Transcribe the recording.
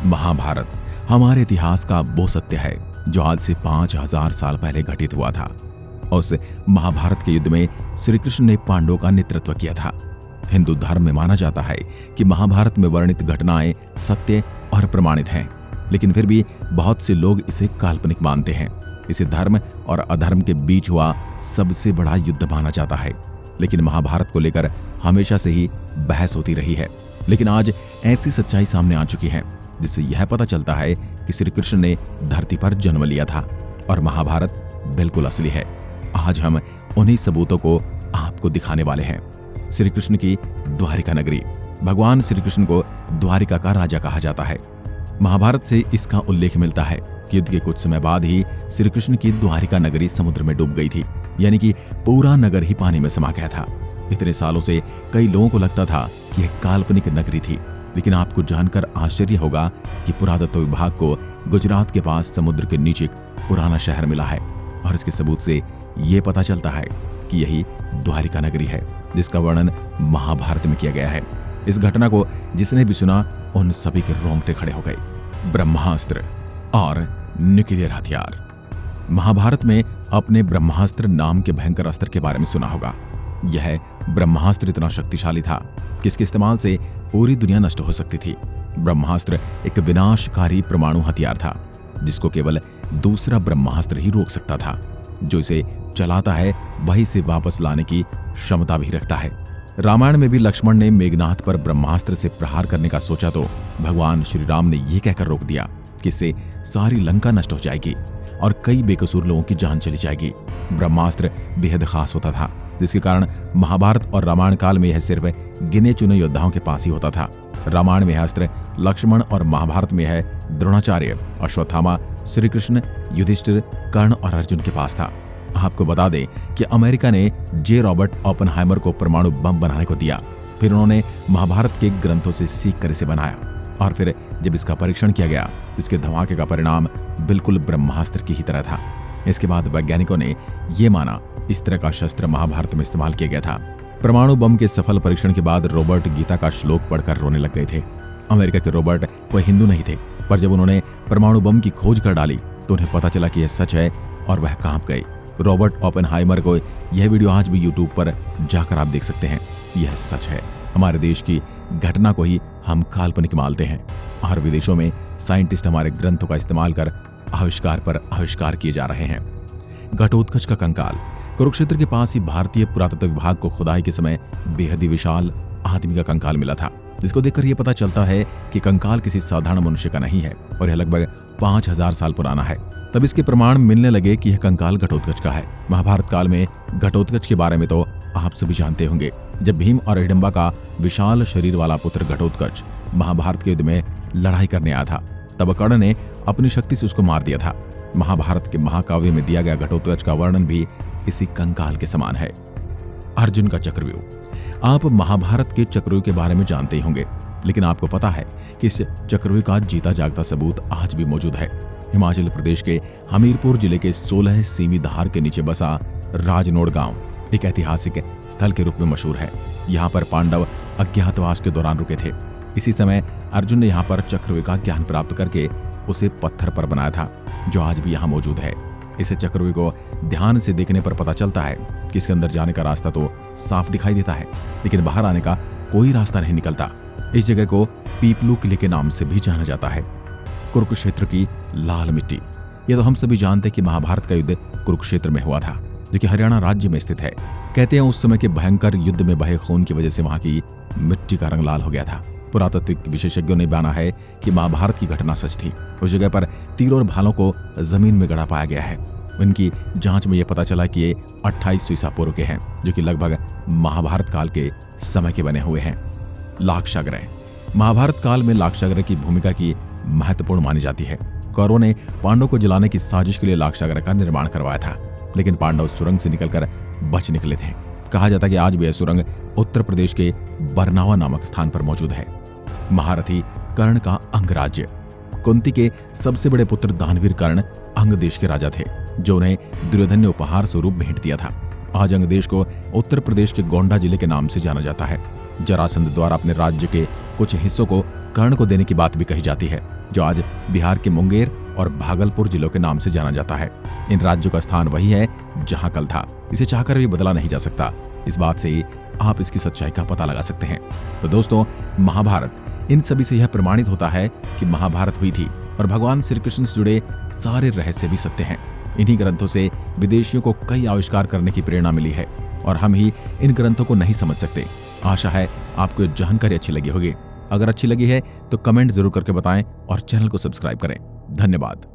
महाभारत हमारे इतिहास का वो सत्य है जो आज से 5000 साल पहले घटित हुआ था। उस महाभारत के युद्ध में श्री कृष्ण ने पांडवों का नेतृत्व किया था। हिंदू धर्म में माना जाता है कि महाभारत में वर्णित घटनाएं सत्य और प्रमाणित हैं, लेकिन फिर भी बहुत से लोग इसे काल्पनिक मानते हैं। इसे धर्म और अधर्म के बीच हुआ सबसे बड़ा युद्ध माना जाता है, लेकिन महाभारत को लेकर हमेशा से ही बहस होती रही है। लेकिन आज ऐसी सच्चाई सामने आ चुकी है जिससे यह पता चलता है कि श्री कृष्ण ने धरती पर जन्म लिया था और महाभारत बिल्कुल असली है। आज हम उन्हीं सबूतों को आपको दिखाने वाले हैं। श्री कृष्ण की द्वारिका नगरी। भगवान श्री कृष्ण को द्वारिका का राजा कहा जाता है। महाभारत से इसका उल्लेख मिलता है कि युद्ध के कुछ समय बाद ही श्री कृष्ण की द्वारिका नगरी समुद्र में डूब गई थी, यानी कि पूरा नगर ही पानी में समा गया था। इतने सालों से कई लोगों को लगता था कि यह काल्पनिक नगरी थी, लेकिन आपको जानकर आश्चर्य होगा कि पुरातत्व विभाग को गुजरात के पास समुद्र के नीचे एक पुराना शहर मिला है और इसके सबूत से ये पता चलता है कि यही द्वारिका नगरी है जिसका वर्णन महाभारत में किया गया है। इस घटना को जिसने भी सुना उन सभी के रोंगटे खड़े हो गए। ब्रह्मास्त्र और न्यूक्लियर हथियार। महाभारत में अपने ब्रह्मास्त्र नाम के भयंकर अस्त्र के बारे में सुना होगा। यह ब्रह्मास्त्र इतना शक्तिशाली था कि इसके इस्तेमाल से पूरी दुनिया नष्ट हो सकती थी। ब्रह्मास्त्र एक विनाशकारी परमाणु हथियार था जिसको केवल दूसरा ब्रह्मास्त्र ही रोक सकता था। जो इसे चलाता है वही इसे वापस लाने की क्षमता भी रखता है। रामायण में भी लक्ष्मण ने मेघनाथ पर ब्रह्मास्त्र से प्रहार करने का सोचा तो भगवान श्री राम ने यह कहकर रोक दिया कि इससे सारी लंका नष्ट हो जाएगी और कई बेकसूर लोगों की जान चली जाएगी। ब्रह्मास्त्र बेहद खास होता था, जिसके कारण महाभारत और रामायण काल में यह सिर्फ गिने चुने योद्धाओं के पास ही होता था। रामायण में यह अस्त्र लक्ष्मण और महाभारत में है द्रोणाचार्य, अश्वत्थामा, श्री कृष्ण, युधिष्ठिर, कर्ण और अर्जुन के पास था। आपको बता दें कि अमेरिका ने जे रॉबर्ट ओपेनहाइमर को परमाणु बम बनाने को दिया। फिर उन्होंने महाभारत के ग्रंथों से सीख कर इसे बनाया और फिर जब इसका परीक्षण किया गया इसके धमाके का परिणाम बिल्कुल ब्रह्मास्त्र की ही तरह था। इसके बाद वैज्ञानिकों ने यह माना इस तरह का शस्त्र महाभारत में इस्तेमाल किया गया था। परमाणु बम के सफल परीक्षण के बाद रॉबर्ट गीता का श्लोक पढ़कर रोने लग गए थे। अमेरिका के रॉबर्ट कोई हिंदू नहीं थे, पर जब उन्होंने परमाणु बम की खोज कर डाली तो उन्हें पता चला कि यह सच है और वह कांप गए। रॉबर्ट ओपेनहाइमर को यह वीडियो आज भी यूट्यूब पर जाकर आप देख सकते हैं। यह सच है। हमारे देश की घटना को ही हम काल्पनिक मानते हैं और विदेशों में साइंटिस्ट हमारे ग्रंथों का इस्तेमाल कर आविष्कार पर आविष्कार किए जा रहे हैं। घटोत्कच का कंकाल। कुरुक्षेत्र के पास ही भारतीय पुरातत्व विभाग को खुदाई के समय बेहद ही विशाल आदमी का कंकाल मिला था, जिसको देखकर यह पता चलता है कि कंकाल किसी साधारण मनुष्य का नहीं है और यह लगभग 5000 साल पुराना है। तब इसके प्रमाण मिलने लगे कि यह कंकाल घटोत्कच का है। महाभारत काल में घटोत्कच के बारे में तो आप सभी जानते होंगे। जब भीम और हिडिंबा का विशाल शरीर वाला पुत्र घटोत्कच महाभारत के युद्ध में लड़ाई करने आया था, तब कर्ण ने अपनी शक्ति से उसको मार दिया था। महाभारत के महाकाव्य में दिया गया घटोत्कच का वर्णन भी इसी कंकाल के समान है। अर्जुन का चक्रव्यूह। आप महाभारत के चक्रव्यूह के बारे में जानते ही होंगे, लेकिन आपको पता है कि इस चक्रव्यूह का जीता जागता सबूत आज भी मौजूद है। हिमाचल प्रदेश के हमीरपुर जिले के 16 सीमी धार के नीचे बसा राजनोड़ गांव एक ऐतिहासिक स्थल के रूप में मशहूर है। यहाँ पर पांडव अज्ञातवास के दौरान रुके थे। इसी समय अर्जुन ने यहाँ पर चक्रव्यूह का ज्ञान प्राप्त करके उसे पत्थर पर बनाया था, जो आज भी यहाँ मौजूद है। इस चक्रव्यूह को ध्यान से देखने पर पता चलता है कि इसके अंदर जाने का रास्ता तो साफ दिखाई देता है, लेकिन बाहर आने का कोई रास्ता नहीं निकलता। इस जगह को पीपलू किले के नाम से भी जाना जाता है। कुरुक्षेत्र की लाल मिट्टी। यह तो हम सभी जानते हैं कि महाभारत का युद्ध कुरुक्षेत्र में हुआ था, जो कि हरियाणा राज्य में स्थित है। कहते हैं उस समय के भयंकर युद्ध में बहे खून की वजह से वहां की मिट्टी का रंग लाल हो गया था। पुरातत्विक विशेषज्ञों ने माना है कि महाभारत की घटना सच थी। उस जगह पर तीर और भालों को जमीन में गड़ा पाया गया है। इनकी जांच में यह पता चला कि ये 2800 ईसा पूर्व के हैं, जो कि लगभग महाभारत काल के समय के बने हुए हैं। लाक्षागृह। महाभारत काल में लाक्षागृह की भूमिका की महत्वपूर्ण मानी जाती है। कौरवों ने पांडवों को जलाने की साजिश के लिए लाक्षागृह का निर्माण करवाया था, लेकिन पांडव सुरंग से निकलकर बच निकले थे। कहा जाता है कि आज भी यह सुरंग उत्तर प्रदेश के बरनावा नामक स्थान पर मौजूद है। महारथी कर्ण का अंगराज्य। कुंती के सबसे बड़े पुत्र दानवीर कर्ण अंग देश के राजा थे, जो उन्हें दुर्योधन ने उपहार स्वरूप भेंट दिया था। आज अंग देश को उत्तर प्रदेश के गोंडा जिले के नाम से जाना जाता है। जरासंध द्वारा अपने राज्य के कुछ हिस्सों को कर्ण को देने की बात भी कही जाती है, जो आज बिहार के मुंगेर और भागलपुर जिलों के नाम से जाना जाता है। इन राज्यों का स्थान वही है जहां कल था। इसे चाहकर भी बदला नहीं जा सकता। इस बात से आप इसकी सच्चाई का पता लगा सकते हैं। तो दोस्तों, महाभारत इन सभी से यह प्रमाणित होता है कि महाभारत हुई थी और भगवान श्री कृष्ण से जुड़े सारे रहस्य भी सत्य हैं। इन्हीं ग्रंथों से विदेशियों को कई आविष्कार करने की प्रेरणा मिली है और हम ही इन ग्रंथों को नहीं समझ सकते। आशा है आपको ये जानकारी अच्छी लगी होगी। अगर अच्छी लगी है तो कमेंट जरूर करके बताएं और चैनल को सब्सक्राइब करें। धन्यवाद।